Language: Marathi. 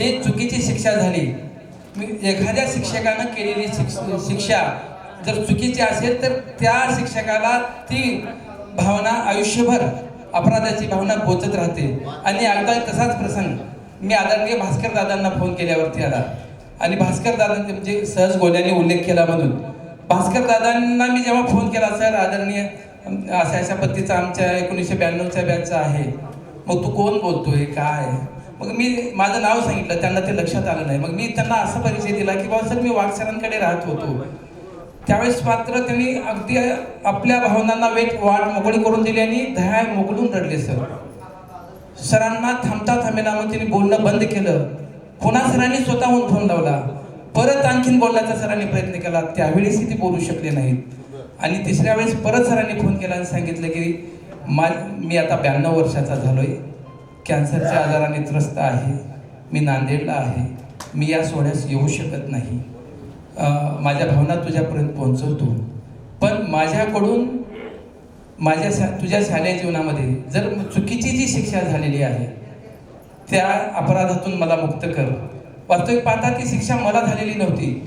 ही चुकीची शिक्षा झाली। एखाद्या शिक्षकानं केलेली शिक्षा जर चुकीची असेल तर त्या शिक्षकाला ती भावना आयुष्यभर अपराधाची भावना पोचत राहते। आणि अगदी तसाच प्रसंग मी आदरणीय भास्कर दादांना फोन केल्यावरती आला आणि भास्कर दादांचे म्हणजे सहज गोल्याने उल्लेख केला म्हणून भास्कर दादांना मी जेव्हा फोन केला, सर आदरणीय अशा पद्धतीचा आमच्या 1992च्या बॅचचा आहे, मग तू कोण बोलतोय काय? मग मी माझं नाव सांगितलं, त्यांना ते लक्षात आलं नाही। मग मी त्यांना असा परिचय दिला की बाबा सर मी वाघसरांकडे राहत होतो। त्यावेळेस मात्र त्यांनी अगदी आपल्या भावनांना वाट मोकळी करून दिली आणि दया मोकळून रडले। सरांना थांबता थांबेना मग त्यांनी बोलणं बंद केलं। पुन्हा सरांनी स्वतःहून फोन लावला, परत आणखीन बोलण्याचा सरांनी प्रयत्न केला, त्यावेळेसही ते बोलू शकले नाहीत। आणि तिसऱ्या वेळेस परत सरांनी फोन केला आणि सांगितलं की मी आता 92 वर्षाचा झालोय, कॅन्सरच्या आजाराने त्रस्त आहे, मी नांदेडला आहे, मी या सोहळ्यास येऊ शकत नाही, माझ्या भावना तुझ्यापर्यंत पोहोचवतो, पण माझ्याकडून तुझ्या शालेय जीवनामध्ये जर चुकीची जी शिक्षा झालेली आहे त्या अपराधातून मला मुक्त कर। वास्तविक पाहता ती शिक्षा मला झालेली नव्हती,